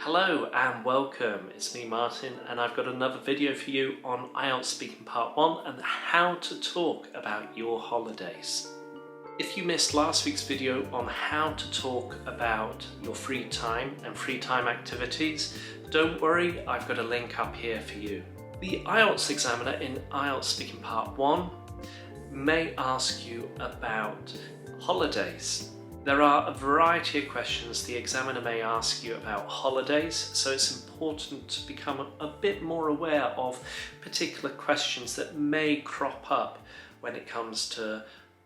Hello and welcome, it's me Martin and I've got another video for you on IELTS Speaking Part 1 and how to talk about your holidays. If you missed last week's video on how to talk about your free time and free time activities, don't worry, I've got a link up here for you. The IELTS examiner in IELTS Speaking Part 1 may ask you about holidays. There are a variety of questions the examiner may ask you about holidays, so it's important to become a bit more aware of particular questions that may crop up when it comes to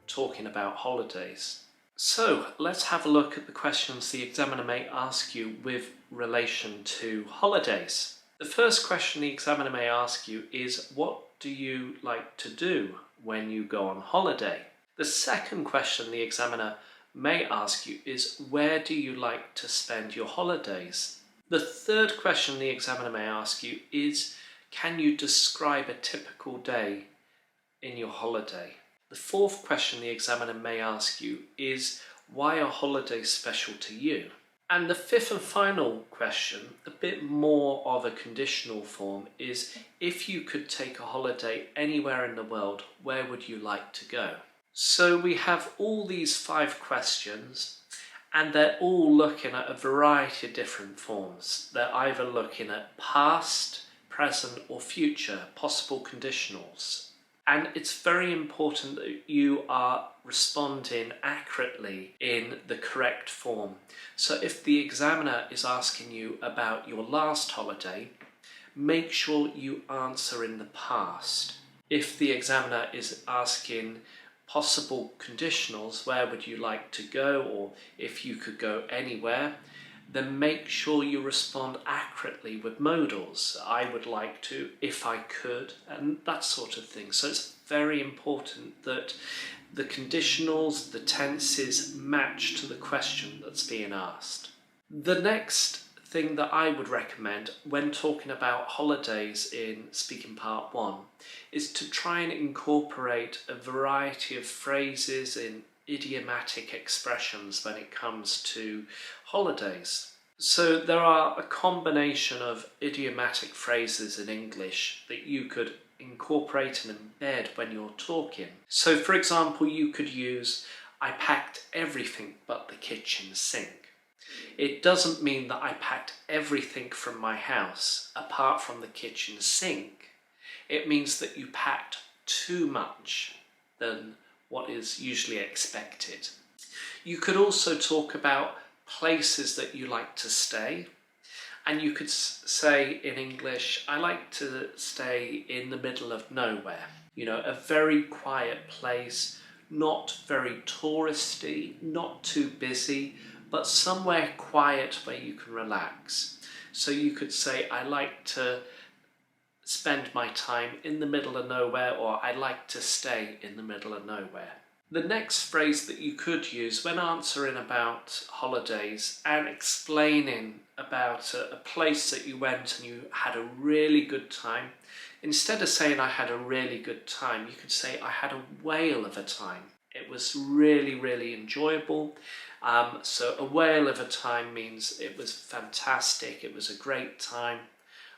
talking about holidays. So let's have a look at the questions the examiner may ask you with relation to holidays. The first question the examiner may ask you is, what do you like to do when you go on holiday? The second question the examiner may ask you is, where do you like to spend your holidays? The third question the examiner may ask you is, can you describe a typical day in your holiday? The fourth question the examiner may ask you is, why are holidays special to you? And the fifth and final question, a bit more of a conditional form, is, if you could take a holiday anywhere in the world, where would you like to go? So we have all these 5 questions and they're all looking at a variety of different forms. They're either looking at past, present or future, possible conditionals. And it's very important that you are responding accurately in the correct form. So if the examiner is asking you about your last holiday, make sure you answer in the past. If the examiner is asking possible conditionals, where would you like to go, or if you could go anywhere, then make sure you respond accurately with modals. I would like to, if I could, and that sort of thing. So it's very important that the conditionals, the tenses match to the question that's being asked. The next thing that I would recommend when talking about holidays in Speaking Part 1 is to try and incorporate a variety of phrases and idiomatic expressions when it comes to holidays. So there are a combination of idiomatic phrases in English that you could incorporate and embed when you're talking. So for example, you could use, I packed everything but the kitchen sink. It doesn't mean that I packed everything from my house apart from the kitchen sink. It means that you packed too much than what is usually expected. You could also talk about places that you like to stay. And you could say in English, I like to stay in the middle of nowhere. You know, a very quiet place, not very touristy, not too busy, but somewhere quiet where you can relax. So you could say, I like to spend my time in the middle of nowhere, or I like to stay in the middle of nowhere. The next phrase that you could use when answering about holidays and explaining about a place that you went and you had a really good time, instead of saying I had a really good time, you could say I had a whale of a time. It was really, really enjoyable. So a whale of a time means it was fantastic, it was a great time.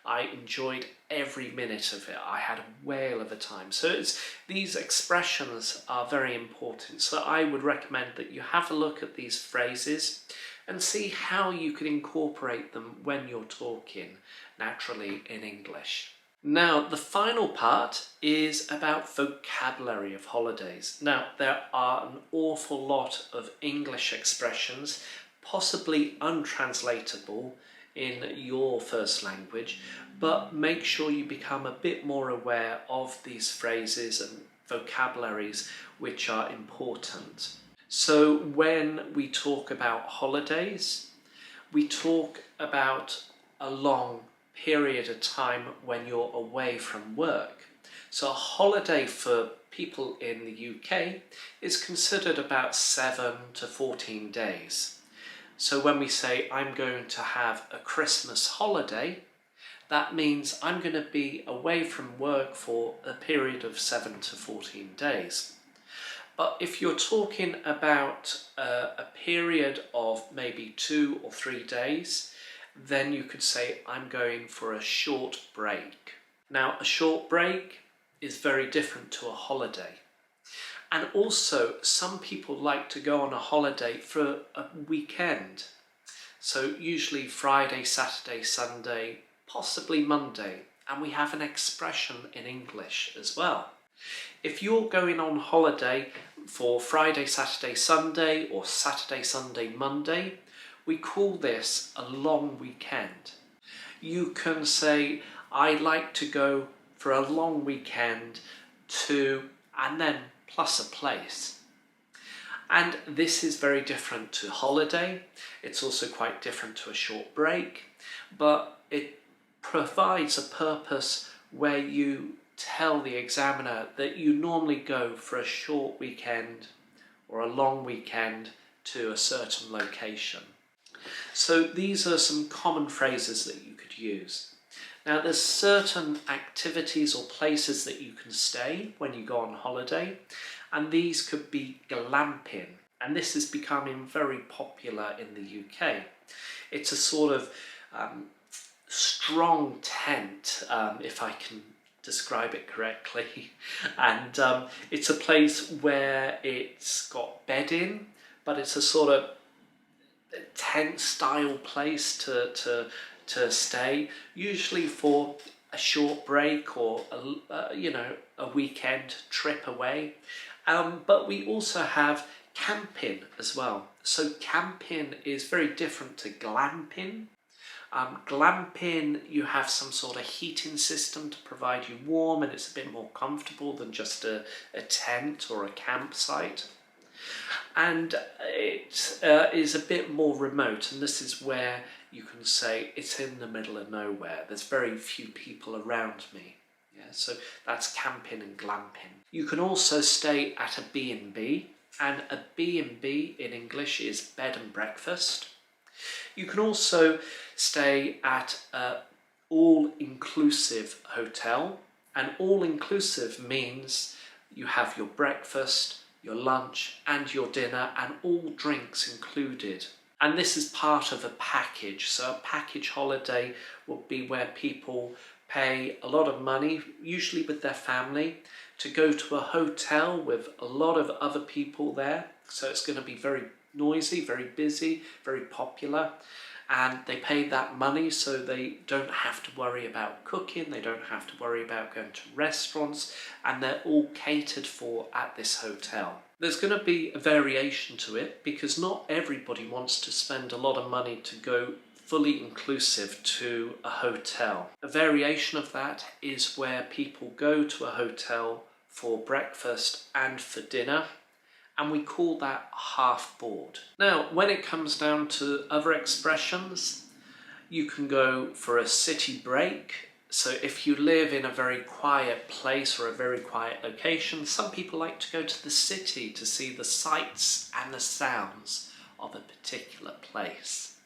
I enjoyed every minute of it. I had a whale of a time. So these expressions are very important. So I would recommend that you have a look at these phrases and see how you can incorporate them when you're talking naturally in English. Now, the final part is about vocabulary of holidays. Now, there are an awful lot of English expressions, possibly untranslatable in your first language, but make sure you become a bit more aware of these phrases and vocabularies which are important. So when we talk about holidays, we talk about a long period of time when you're away from work. So a holiday for people in the UK is considered about 7 to 14 days. So when we say I'm going to have a Christmas holiday, that means I'm going to be away from work for a period of 7 to 14 days. But if you're talking about a period of maybe 2 or 3 days, then you could say, I'm going for a short break. Now, a short break is very different to a holiday. And also, some people like to go on a holiday for a weekend. So usually Friday, Saturday, Sunday, possibly Monday. And we have an expression in English as well. If you're going on holiday for Friday, Saturday, Sunday, or Saturday, Sunday, Monday, we call this a long weekend. You can say, I like to go for a long weekend to, and then plus a place. And this is very different to holiday. It's also quite different to a short break, but it provides a purpose where you tell the examiner that you normally go for a short weekend or a long weekend to a certain location. So these are some common phrases that you could use. Now, there's certain activities or places that you can stay when you go on holiday, and these could be glamping, and this is becoming very popular in the UK. It's a sort of strong tent, if I can describe it correctly, and it's a place where it's got bedding, but it's a sort of tent style place to stay, usually for a short break or a weekend trip away. But we also have camping as well. So camping is very different to glamping. Glamping, you have some sort of heating system to provide you warm, and it's a bit more comfortable than just a tent or a campsite. And it is a bit more remote, and this is where you can say it's in the middle of nowhere. There's very few people around me. Yeah, so that's camping and glamping. You can also stay at a B&B, and a B&B in English is bed and breakfast. You can also stay at an all-inclusive hotel, and all-inclusive means you have your breakfast, your lunch and your dinner, and all drinks included. And this is part of a package. So a package holiday will be where people pay a lot of money, usually with their family, to go to a hotel with a lot of other people there. So it's going to be very noisy, very busy, very popular. And they pay that money so they don't have to worry about cooking, they don't have to worry about going to restaurants, and they're all catered for at this hotel. There's going to be a variation to it because not everybody wants to spend a lot of money to go fully inclusive to a hotel. A variation of that is where people go to a hotel for breakfast and for dinner, and we call that half board. Now, when it comes down to other expressions, you can go for a city break. So if you live in a very quiet place or a very quiet location, some people like to go to the city to see the sights and the sounds of a particular place.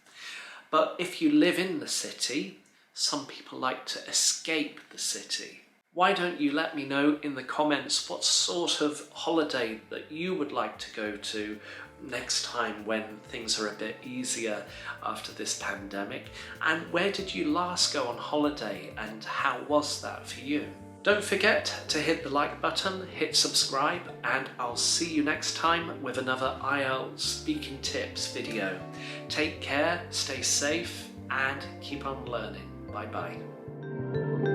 But if you live in the city, some people like to escape the city. Why don't you let me know in the comments what sort of holiday that you would like to go to next time when things are a bit easier after this pandemic, and where did you last go on holiday and how was that for you? Don't forget to hit the like button, hit subscribe, and I'll see you next time with another IELTS Speaking Tips video. Take care, stay safe, and keep on learning. Bye bye.